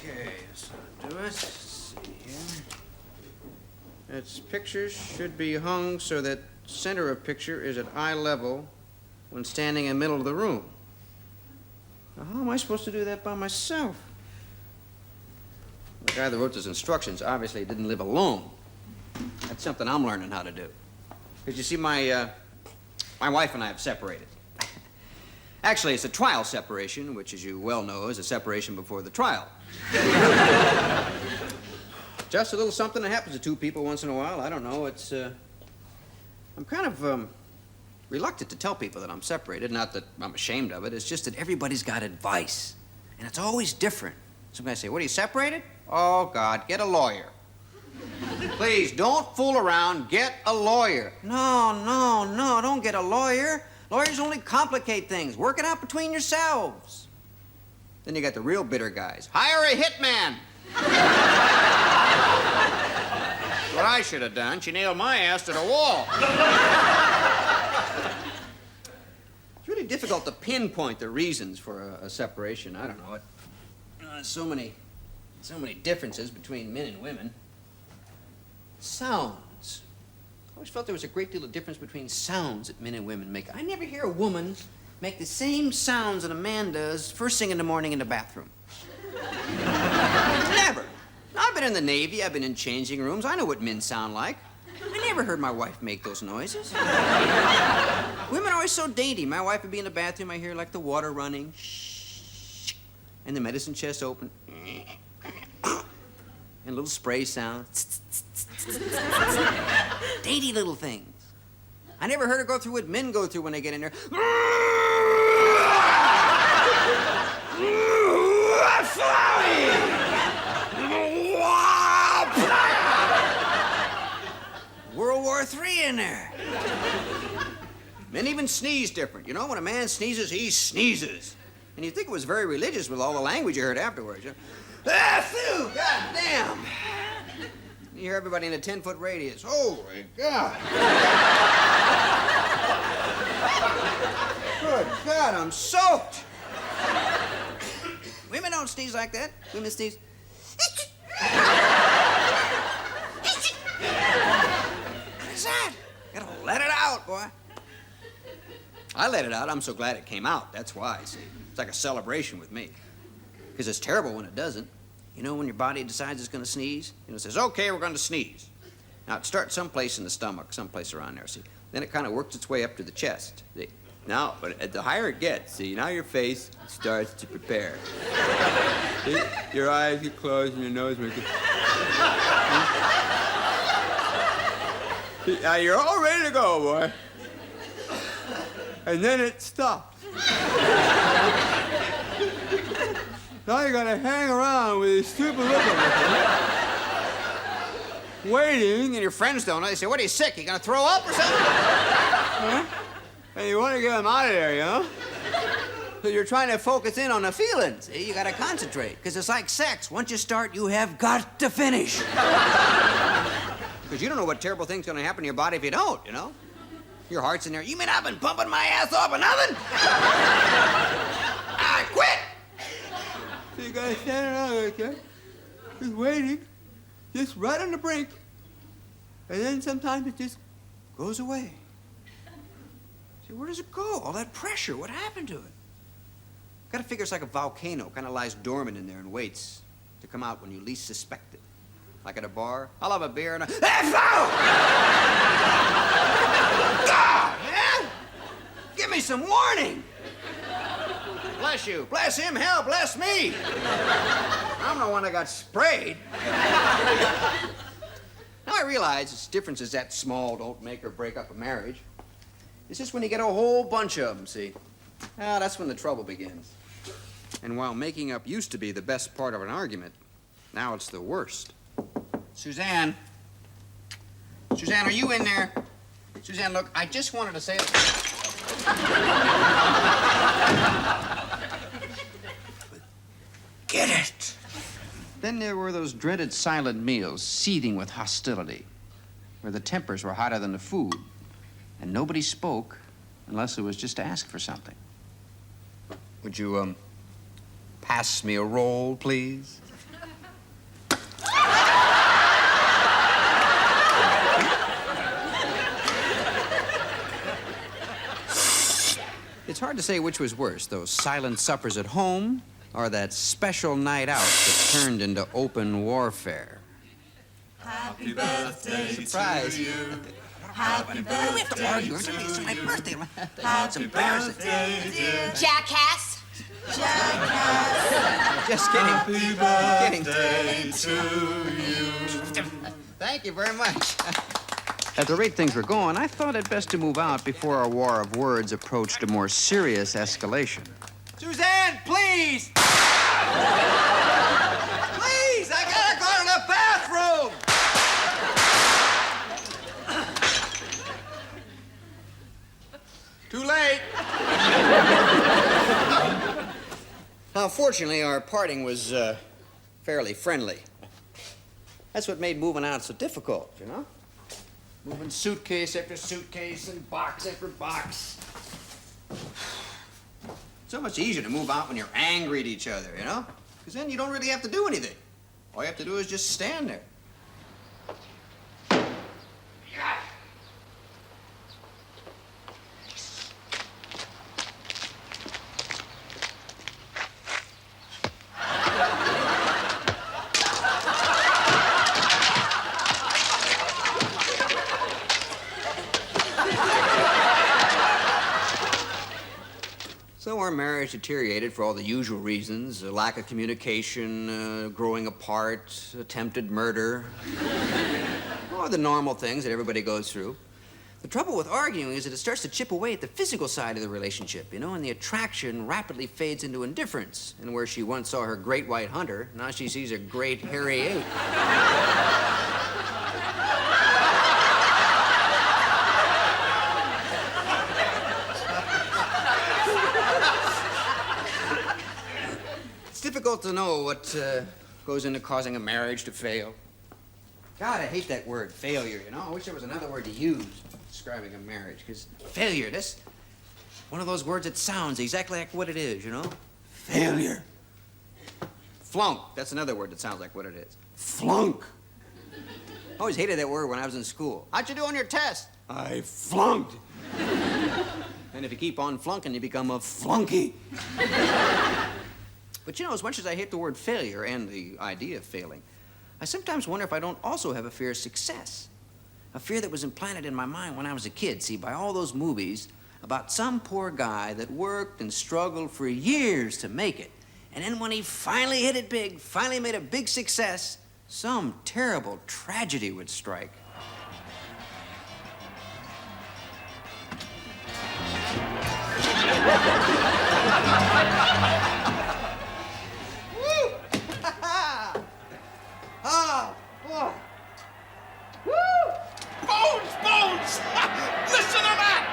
Okay, so do it. Let's see here. Its pictures should be hung so that center of picture is at eye level when standing in the middle of the room. Now, how am I supposed to do that by myself? The guy that wrote those instructions obviously didn't live alone. That's something I'm learning how to do. Because you see, my wife and I have separated. Actually, it's a trial separation, which, as you well know, is a separation before the trial. Just a little something that happens to two people once in a while. I don't know. It's, I'm kind of, reluctant to tell people that I'm separated. Not that I'm ashamed of it. It's just that everybody's got advice. And it's always different. Some guys say, what, are you separated? Oh, God, get a lawyer. Please, don't fool around. Get a lawyer. No, don't get a lawyer. Lawyers only complicate things. Work it out between yourselves. Then you got the real bitter guys. Hire a hitman. What I should have done. She nailed my ass to the wall. It's really difficult to pinpoint the reasons for a separation. I don't know. So many differences between men and women. Sounds. I always felt there was a great deal of difference between sounds that men and women make. I never hear a woman make the same sounds that a man does first thing in the morning in the bathroom. Never. I've been in the Navy. I've been in changing rooms. I know what men sound like. I never heard my wife make those noises. Women are always so dainty. My wife would be in the bathroom. I hear like the water running. And the medicine chest open. And a little spray sound. Dainty little things. I never heard her go through what men go through when they get in there. World War III in there. Men even sneeze different. You know, when a man sneezes, he sneezes. And you'd think it was very religious with all the language you heard afterwards. You know? Ah, phew, goddamn. You hear everybody in a 10-foot radius. Holy God. Good God, I'm soaked. Women don't sneeze like that. Women sneeze. What is that? You gotta let it out, boy. I let it out. I'm so glad it came out. That's why, see. It's like a celebration with me. Because it's terrible when it doesn't. You know, when your body decides it's going to sneeze, it says, okay, we're going to sneeze. Now, it starts someplace in the stomach, someplace around there, see. Then it kind of works its way up to the chest, see. Now, but the higher it gets, see, now your face starts to prepare. See? Your eyes get closed and your nose makes it. See, now, you're all ready to go, boy. And then it stops. Now you gotta hang around with this stupid look on you, waiting, and your friends don't know. They say, what, are you sick? You gonna throw up or something? Huh? And you wanna get them out of there, you know? So you're trying to focus in on the feelings. See? You gotta concentrate, because it's like sex. Once you start, you have got to finish. Because you don't know what terrible thing's gonna happen to your body if you don't, you know? Your heart's in there. You mean I've been pumping my ass off or nothing? I quit! So you gotta stand around like that, just waiting, just right on the brink. And then sometimes it just goes away. See, where does it go? All that pressure, what happened to it? Gotta figure it's like a volcano, kind of lies dormant in there and waits to come out when you least suspect it. Like at a bar, I'll have a beer and God, man! Give me some warning! Bless you. Bless him. Hell, bless me. I'm the one that got sprayed. Now I realize this differences that small don't make or break up a marriage. It's just when you get a whole bunch of them, see? Ah, that's when the trouble begins. And while making up used to be the best part of an argument, now it's the worst. Suzanne. Suzanne, are you in there? Suzanne, look, I just wanted to say... Get it! Then there were those dreaded silent meals, seething with hostility, where the tempers were hotter than the food, and nobody spoke unless it was just to ask for something. Would you, pass me a roll, please? It's hard to say which was worse, those silent suppers at home or that special night out that turned into open warfare. Happy birthday Surprise. to you. Happy birthday. We have to argue. It's my birthday. Happy birthday, dear Jackass. Jackass. Just kidding. Happy birthday to you. Thank you very much. At the rate things were going, I thought it best to move out before our war of words approached a more serious escalation. Suzanne, please! Please, I gotta go to the bathroom! Too late. Now, fortunately, our parting was fairly friendly. That's what made moving out so difficult, you know? Moving suitcase after suitcase and box after box. So much easier to move out when you're angry at each other, you know? Because then you don't really have to do anything. All you have to do is just stand there. So our marriage deteriorated for all the usual reasons, a lack of communication, growing apart, attempted murder, or the normal things that everybody goes through. The trouble with arguing is that it starts to chip away at the physical side of the relationship, you know, and the attraction rapidly fades into indifference. And where she once saw her great white hunter, now she sees a great hairy ape. It's difficult to know what goes into causing a marriage to fail. God, I hate that word, failure, you know? I wish there was another word to use describing a marriage, because failure, that's one of those words that sounds exactly like what it is, you know? Failure. Flunk, that's another word that sounds like what it is. Flunk. I always hated that word when I was in school. How'd you do on your test? I flunked. And if you keep on flunking, you become a flunky. But you know, as much as I hate the word failure and the idea of failing, I sometimes wonder if I don't also have a fear of success. A fear that was implanted in my mind when I was a kid, see, by all those movies about some poor guy that worked and struggled for years to make it. And then when he finally hit it big, finally made a big success, some terrible tragedy would strike. Oh, boy. Woo! Bones! Listen to that!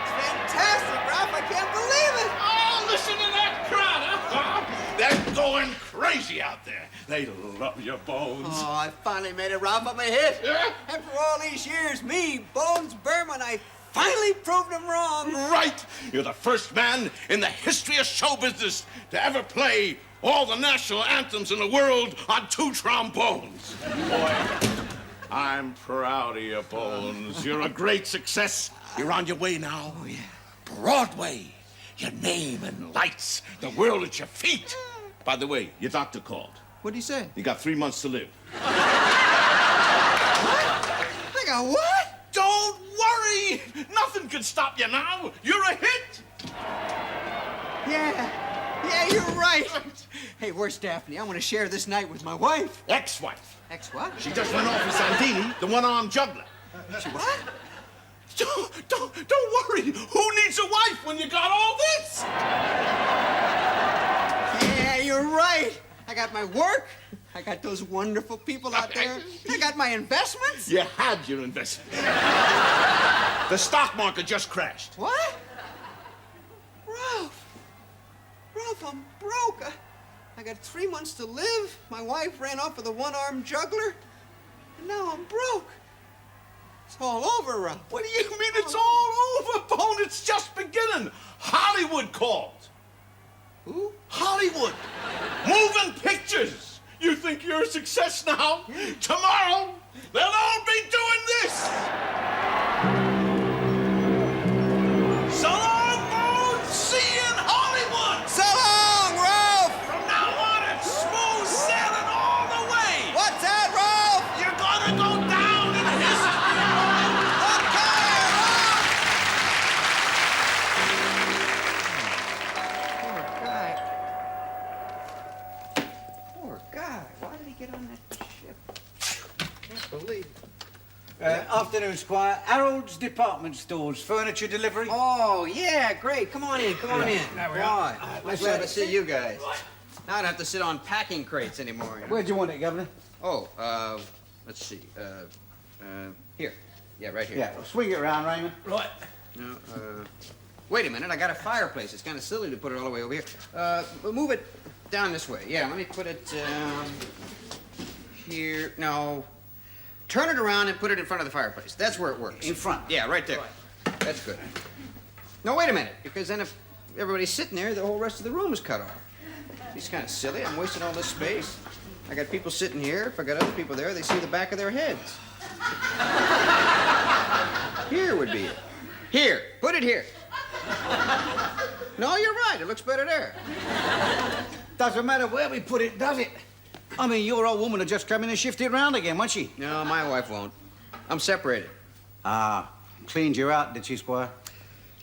It's fantastic, Ralph. I can't believe it. Oh, listen to that crowd, huh? They're going crazy out there. They love your Bones. Oh, I finally made it, Ralph. I'm a hit. Yeah? After all these years, me, Bones Berman, I finally proved him wrong. Right! You're the first man in the history of show business to ever play all the national anthems in the world on 2 trombones. Boy, I'm proud of you, Bones. You're a great success. You're on your way now. Oh, yeah. Broadway. Your name and lights. The world at your feet. By the way, your doctor called. What'd he say? You got 3 months to live. What? I got what? Don't worry. Nothing can stop you now. You're a hit. Yeah, you're right. Hey, where's Daphne? I want to share this night with my wife. Ex-wife. Ex what? She just went off with Sandini, the one-armed juggler. She what? Don't worry. Who needs a wife when you got all this? Yeah, you're right. I got my work. I got those wonderful people out there. I got my investments. You had your investment. The stock market just crashed. What? Ralph, I'm broke. I got 3 months to live. My wife ran off with a one-armed juggler. And now I'm broke. It's all over, Ralph. What do you mean it's all over, Bone? It's just beginning. Hollywood called. Who? Hollywood. Moving pictures. You think you're a success now? Tomorrow, they'll all be doing this. So long, Bones! guy? Why did he get on that ship? Can't believe it. Afternoon, Squire. Harold's Department Stores, furniture delivery. Oh, yeah, great. Come on in, come on in. There we Boy, are. I'm glad to see you guys. Now I don't have to sit on packing crates anymore. You know? Where'd you want it, Governor? Oh, let's see. Here. Yeah, right here. Yeah, well, swing it around, Raymond. Right. No, wait a minute. I got a fireplace. It's kind of silly to put it all the way over here. Move it down this way. Yeah, let me put it here. No. Turn it around and put it in front of the fireplace. That's where it works. In front? Yeah, right there. That's good. No, wait a minute. Because then if everybody's sitting there, the whole rest of the room is cut off. It's kind of silly. I'm wasting all this space. I got people sitting here. If I got other people there, they see the back of their heads. Here would be it. Here. Put it here. No, you're right. It looks better there. Doesn't matter where we put it, does it? I mean, your old woman will just come in and shift it round again, won't she? No, my wife won't. I'm separated. Ah, cleaned you out, did she, Squire?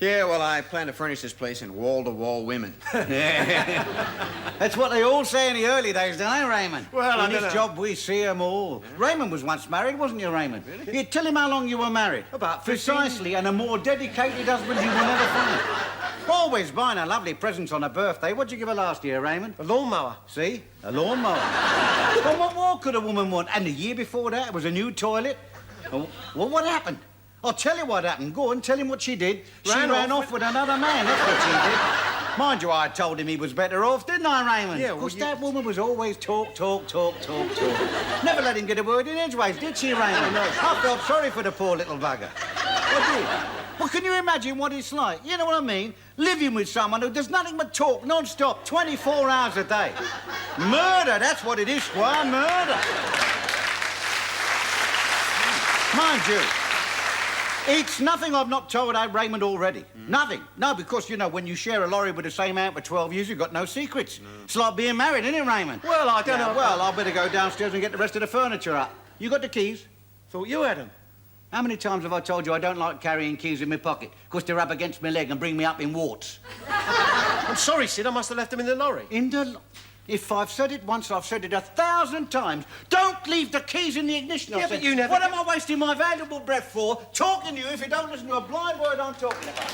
Yeah, well, I plan to furnish this place in wall-to-wall women. That's what they all say in the early days, don't they, Raymond? Well, I in this dunno. job, we see 'em all. Yeah. Raymond was once married, wasn't you, Raymond? Really? You'd tell him how long you were married. About 15. Precisely, and a more dedicated husband you will never find. Always buying her lovely presents on her birthday. What'd you give her last year, Raymond? A lawnmower. See? A lawnmower. Well, what more could a woman want? And the year before that, it was a new toilet. Well, what happened? I'll tell you what happened. Go on, tell him what she did. She ran off with another man. That's what she did. Mind you, I told him he was better off, didn't I, Raymond? Yeah, well, Because that woman was always talk. Never let him get a word in edgeways, did she, Raymond? No. I felt sorry for the poor little bugger. I did. Well, can you imagine what it's like? You know what I mean? Living with someone who does nothing but talk non-stop, 24 hours a day. Murder, that's what it is, Squire, murder. Mind you, it's nothing I've not told Raymond already. Nothing. No, because, you know, when you share a lorry with the same aunt for 12 years, you've got no secrets. It's like being married, isn't it, Raymond? Well, I don't know. Well, I'll better go downstairs and get the rest of the furniture up. You got the keys? Thought you had them. How many times have I told you I don't like carrying keys in my pocket? Because they're up against my leg and bring me up in warts. I'm sorry, Sid. I must have left them in the lorry. In the... If I've said it once, I've said it 1,000 times. Don't leave the keys in the ignition. Yeah, I but said. you never... What am I wasting my valuable breath for? Talking to you if you don't listen to a blind word I'm talking about.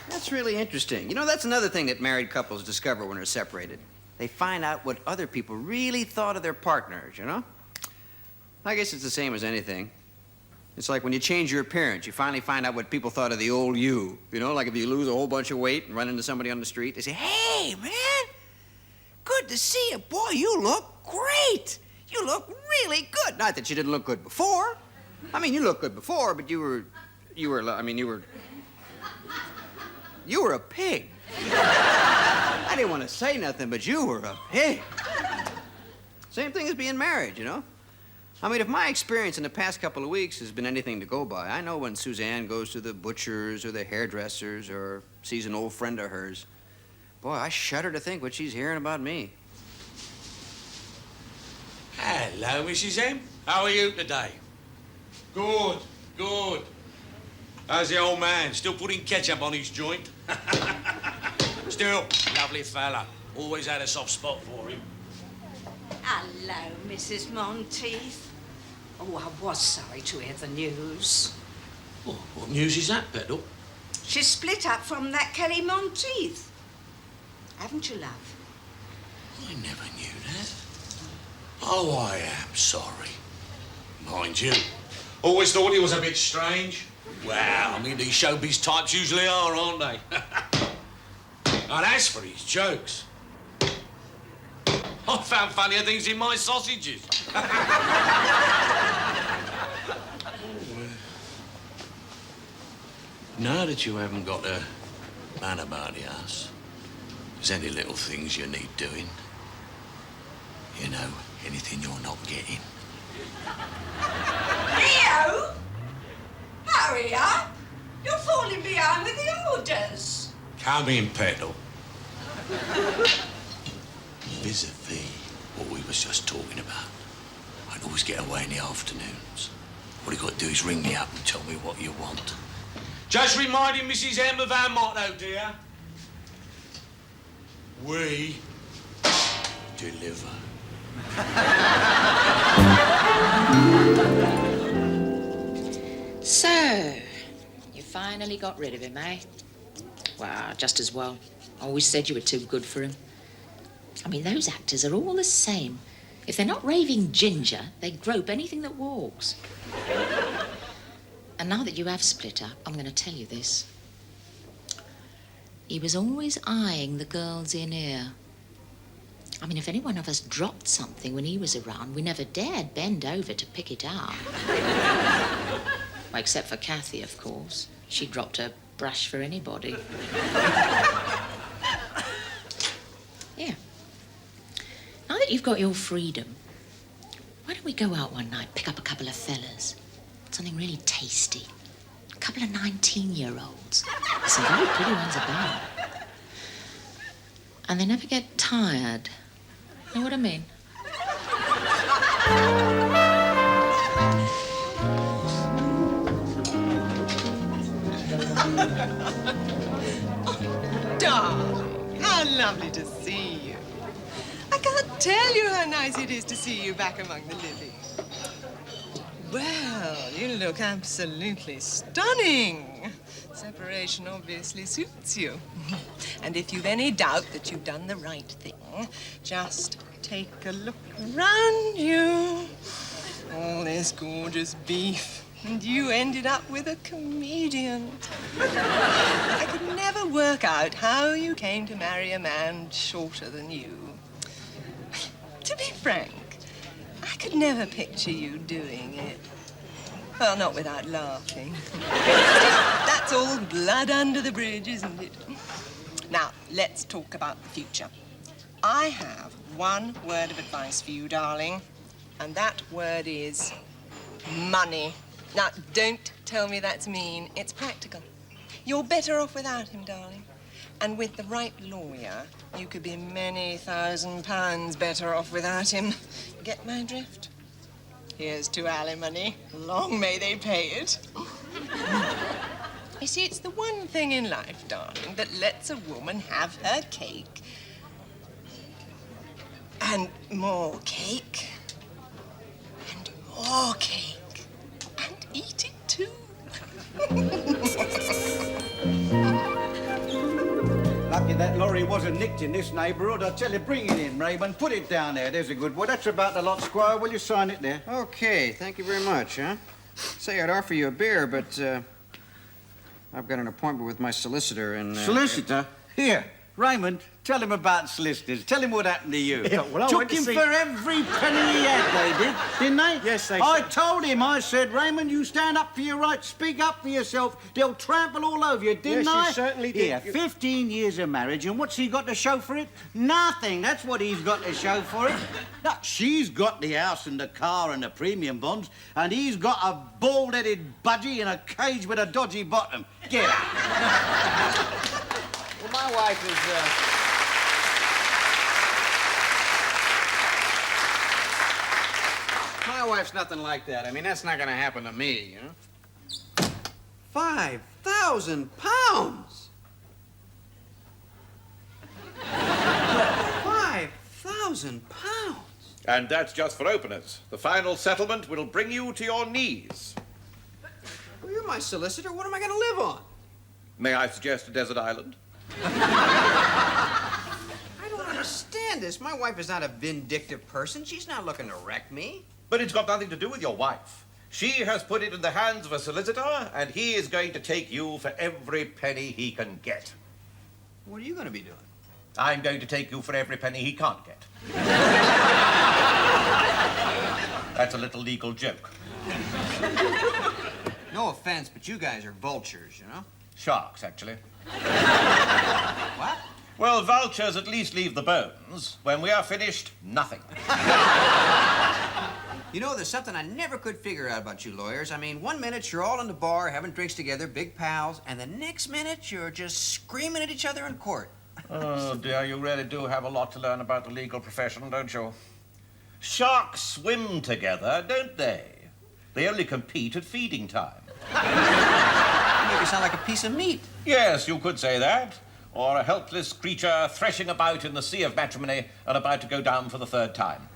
That's really interesting. You know, that's another thing that married couples discover when they're separated. They find out what other people really thought of their partners, you know? I guess it's the same as anything. It's like when you change your appearance, you finally find out what people thought of the old you. You know, like if you lose a whole bunch of weight and run into somebody on the street, they say, "Hey, man, good to see you. Boy, you look great. You look really good." Not that you didn't look good before. I mean, you looked good before, but you were a pig. I didn't want to say nothing, but you were a pig. Same thing as being married, you know? I mean, if my experience in the past couple of weeks has been anything to go by, I know when Suzanne goes to the butchers or the hairdressers or sees an old friend of hers, boy, I shudder to think what she's hearing about me. Hello, Mrs. M. How are you today? Good, good. How's the old man? Still putting ketchup on his joint? Still, lovely fella. Always had a soft spot for him. Hello, Mrs. Monteith. Oh, I was sorry to hear the news. Oh, what news is that, Peddle? She split up from that Kelly Monteith. Haven't you, love? I never knew that. Oh, I am sorry. Mind you, always thought he was a bit strange. Well, I mean, these showbiz types usually are, aren't they? And as for his jokes, I found funnier things in my sausages. Now that you haven't got a man about the house, there's any little things you need doing. You know, anything you're not getting. Leo! Hurry up! You're falling behind with the orders. Come in, Peddle. Vis-a-vis what we was just talking about. I'd always get away in the afternoons. All you got to do is ring me up and tell me what you want. Just reminding Mrs. M of our motto, dear. We deliver. So, you finally got rid of him, eh? Well, just as well. I always said you were too good for him. I mean, those actors are all the same. If they're not raving ginger, they grope anything that walks. And now that you have split up, I'm going to tell you this. He was always eyeing the girls in ear. I mean, if any one of us dropped something when he was around, we never dared bend over to pick it up. Well, except for Kathy, of course. She dropped her brush for anybody. Yeah. Now that you've got your freedom, why don't we go out one night, pick up a couple of fellas? Something really tasty. A couple of 19-year-olds. There's some very pretty ones about. And they never get tired. Know what I mean? Darling, how lovely to see you. I can't tell you how nice it is to see you back among the lilies. Well, you look absolutely stunning. Separation obviously suits you. And if you've any doubt that you've done the right thing, just take a look around you. All this gorgeous beef. And you ended up with a comedian. I could never work out how you came to marry a man shorter than you. To be frank, I could never picture you doing it. Well, not without laughing. That's all blood under the bridge, isn't it? Now, let's talk about the future. I have one word of advice for you, darling, and that word is money. Now, don't tell me that's mean. It's practical. You're better off without him, darling. And with the right lawyer, you could be many £1,000s better off without him. Get my drift? Here's to alimony. Long may they pay it. You see, it's the one thing in life, darling, that lets a woman have her cake. And more cake. And more cake. And eat it too. Lucky that lorry wasn't nicked in this neighbourhood. I tell you, bring it in, Raymond. Put it down there. There's a good boy. That's about the lot, Squire. Will you sign it there? Okay, thank you very much, huh? Say, I'd offer you a beer, but, I've got an appointment with my solicitor and... Solicitor? Here, Raymond, tell him about solicitors. Tell him what happened to you. Yeah, well, I Took went to him see- for every penny he had, they did, didn't they? Yes, they I did. told him, I said, Raymond, you stand up for your rights, speak up for yourself. They'll trample all over you, didn't Yes, you I? certainly did. Yeah, 15 years of marriage, and what's he got to show for it? Nothing. That's what he's got to show for it. Now, she's got the house and the car and the premium bonds, and he's got a bald-headed budgie in a cage with a dodgy bottom. Get out. Well, my wife is, My wife's nothing like that. I mean, that's not gonna happen to me, you know? 5,000 pounds! 5,000 pounds! And that's just for openers. The final settlement will bring you to your knees. Well, you're my solicitor. What am I gonna live on? May I suggest a desert island? I don't understand this. My wife is not a vindictive person. She's not looking to wreck me. But it's got nothing to do with your wife. She has put it in the hands of a solicitor, and he is going to take you for every penny he can get. What are you gonna be doing? I'm going to take you for every penny he can't get. That's a little legal joke. No offense, but you guys are vultures, you know? Sharks, actually. What? Well, vultures at least leave the bones. When we are finished, nothing. You know, there's something I never could figure out about you lawyers. I mean, one minute you're all in the bar having drinks together, big pals, and the next minute you're just screaming at each other in court. Oh, dear, you really do have a lot to learn about the legal profession, don't you? Sharks swim together, don't they? They only compete at feeding time. Let me You sound like a piece of meat. Yes, you could say that. Or a helpless creature threshing about in the sea of matrimony and about to go down for the third time.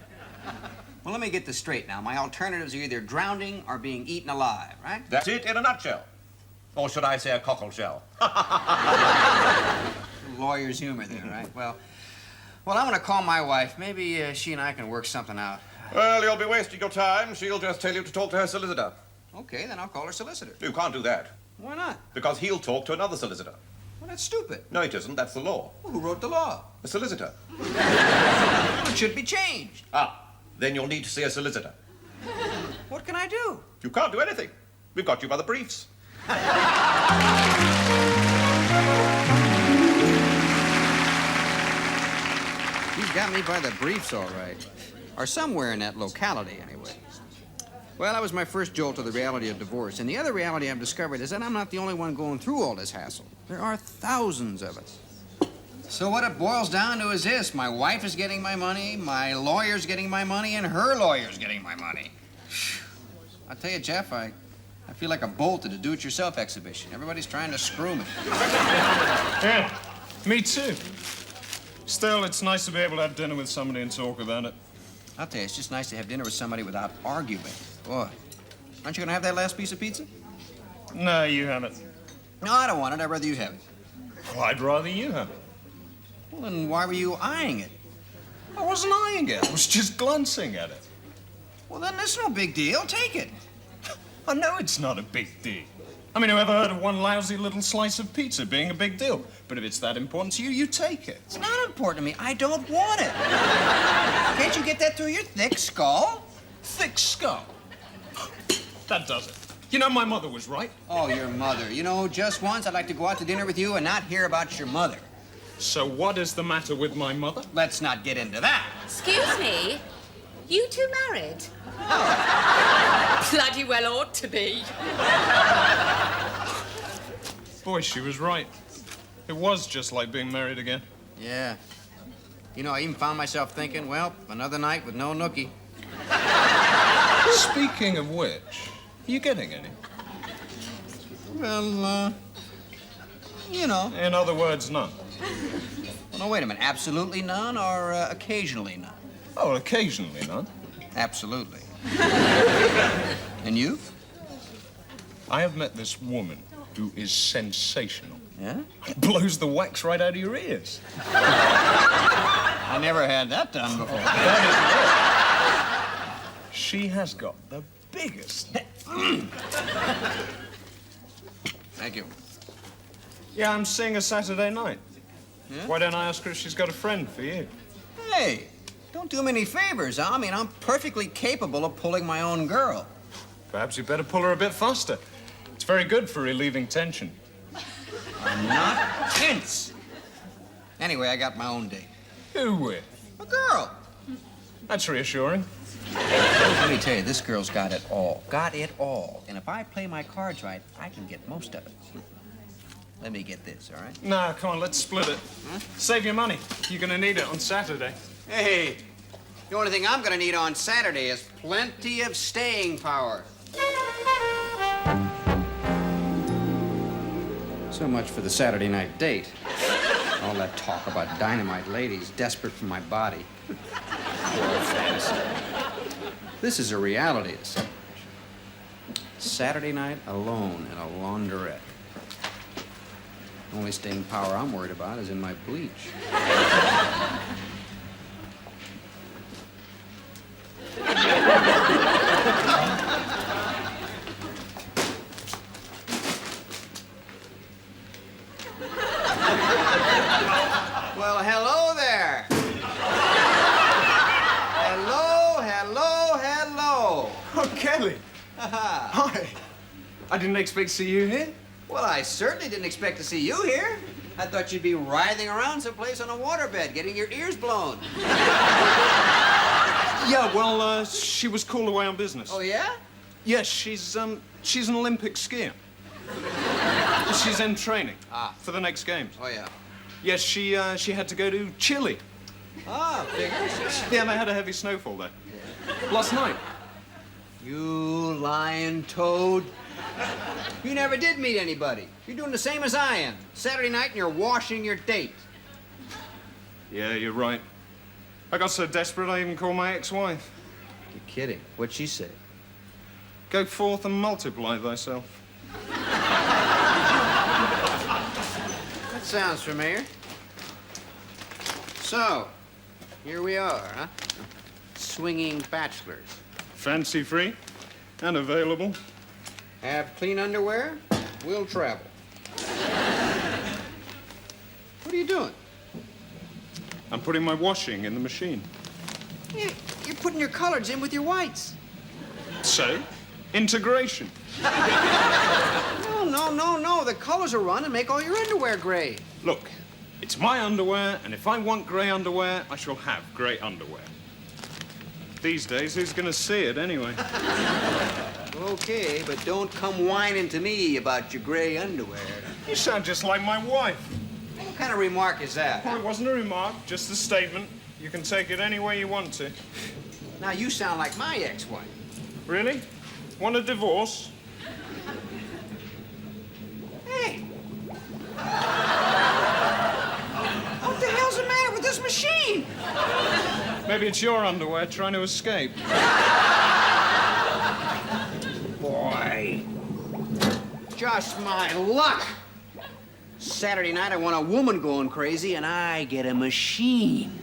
Well, let me get this straight now. My alternatives are either drowning or being eaten alive, right? That's it in a nutshell. Or should I say a cockle shell? Lawyer's humor there, right? Well, I'm gonna call my wife. Maybe she and I can work something out. Well, you'll be wasting your time. She'll just tell you to talk to her solicitor. Okay, then I'll call her solicitor. You can't do that. Why not? Because he'll talk to another solicitor. Well, that's stupid. No, it isn't. That's the law. Well, who wrote the law? A solicitor. Well, it should be changed. Ah, then you'll need to see a solicitor. What can I do? You can't do anything. We've got you by the briefs. He's got me by the briefs, all right. Or somewhere in that locality, anyway. Well, that was my first jolt to the reality of divorce. And the other reality I've discovered is that I'm not the only one going through all this hassle. There are thousands of us. So what it boils down to is this. My wife is getting my money, my lawyer's getting my money, and her lawyer's getting my money. I'll tell you, Jeff, I feel like a bolt at a do-it-yourself exhibition. Everybody's trying to screw me. Yeah, me too. Still, it's nice to be able to have dinner with somebody and talk about it. I'll tell you, it's just nice to have dinner with somebody without arguing. Boy, aren't you gonna have that last piece of pizza? No, you have it. No, I don't want it. I'd rather you have it. Well, I'd rather you have it. Well, then why were you eyeing it? I wasn't eyeing it. I was just glancing at it. Well, then it's no big deal. Take it. I know it's not a big deal. I mean, who ever heard of one lousy little slice of pizza being a big deal? But if it's that important to you, you take it. It's not important to me. I don't want it. Can't you get that through your thick skull? Thick skull. That does it. You know, my mother was right. Oh, your mother. You know, just once I'd like to go out to dinner with you and not hear about your mother. So what is the matter with my mother? Let's not get into that. Excuse me? You two married? Bloody well ought to be. Boy, she was right. It was just like being married again. Yeah. You know, I even found myself thinking, well, another night with no nookie. Speaking of which, are you getting any? Well, you know. In other words, none. Well, no, wait a minute. Absolutely none or occasionally none? Oh, occasionally none. Absolutely. And you? I have met this woman who is sensational. Yeah? Blows the wax right out of your ears. I never had that done before. That is it. She has got the biggest. Thank you. Yeah, I'm seeing her Saturday night. Yeah? Why don't I ask her if she's got a friend for you? Hey, don't do me any favors. I mean, I'm perfectly capable of pulling my own girl. Perhaps you better pull her a bit faster. It's very good for relieving tension. I'm not tense. Anyway, I got my own date. Who with? A girl. That's reassuring. Let me tell you, this girl's got it all. Got it all. And if I play my cards right, I can get most of it. Let me get this, all right? No, come on, let's split it. Huh? Save your money. You're gonna need it on Saturday. Hey, the only thing I'm gonna need on Saturday is plenty of staying power. So much for the Saturday night date. All that talk about dynamite ladies desperate for my body. Poor fantasy. This is a reality, a separation. Saturday night alone in a laundrette. Only staying power I'm worried about is in my bleach. Well, hello there. Hello. Oh, Kelly. Hi. I didn't expect to see you here. Well, I certainly didn't expect to see you here. I thought you'd be writhing around someplace on a waterbed, getting your ears blown. Yeah, well, she was called away on business. Oh, yeah? Yes, she's an Olympic skier. She's in training for the next games. Oh, yeah. Yes, she had to go to Chile. Ah, figures. Yeah, they had a heavy snowfall there. Last night. You lying toad. You never did meet anybody. You're doing the same as I am. Saturday night and you're washing your date. Yeah, you're right. I got so desperate I even called my ex-wife. You're kidding. What'd she say? Go forth and multiply thyself. That sounds familiar. So, here we are, huh? Swinging bachelors. Fancy-free and available. Have clean underwear, we'll travel. What are you doing? I'm putting my washing in the machine. You're putting your colors in with your whites. So, integration. No. The colors will run and make all your underwear gray. Look, it's my underwear, and if I want grey underwear, I shall have grey underwear. These days, who's gonna see it anyway? Okay, but don't come whining to me about your gray underwear. You sound just like my wife. What kind of remark is that? Well, it wasn't a remark, just a statement. You can take it any way you want to. Now you sound like my ex-wife. Really? Want a divorce? Hey! What the hell's the matter with this machine? Maybe it's your underwear trying to escape. Boy. Just my luck. Saturday night, I want a woman going crazy, and I get a machine.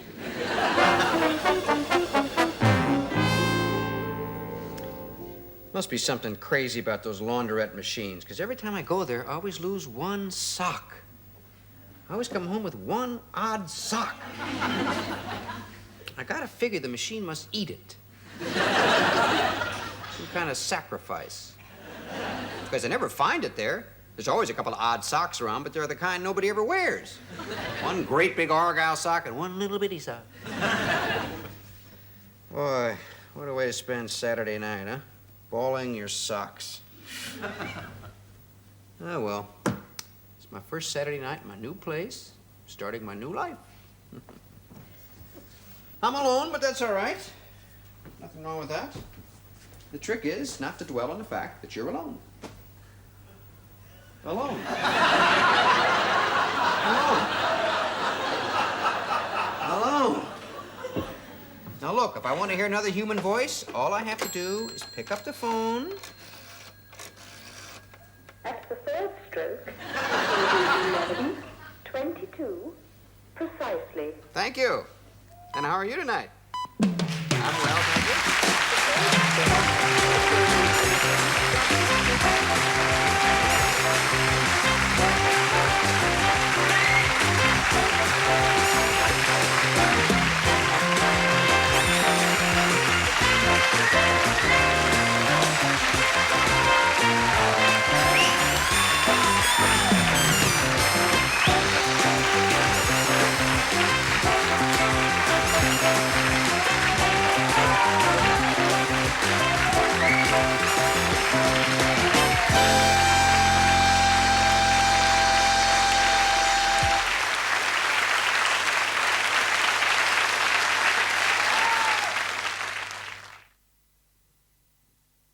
Must be something crazy about those laundrette machines, because every time I go there, I always lose one sock. I always come home with one odd sock. I gotta figure the machine must eat it. Some kind of sacrifice. Because I never find it there. There's always a couple of odd socks around, but they're the kind nobody ever wears. One great big Argyle sock and one little bitty sock. Boy, what a way to spend Saturday night, huh? Balling your socks. Oh, well. It's my first Saturday night in my new place, starting my new life. I'm alone, but that's all right. Nothing wrong with that. The trick is not to dwell on the fact that you're alone. Alone. Alone. Now look, if I want to hear another human voice, all I have to do is pick up the phone. At the third stroke, 11:22, precisely. Thank you. And how are you tonight? I'm well, thank you.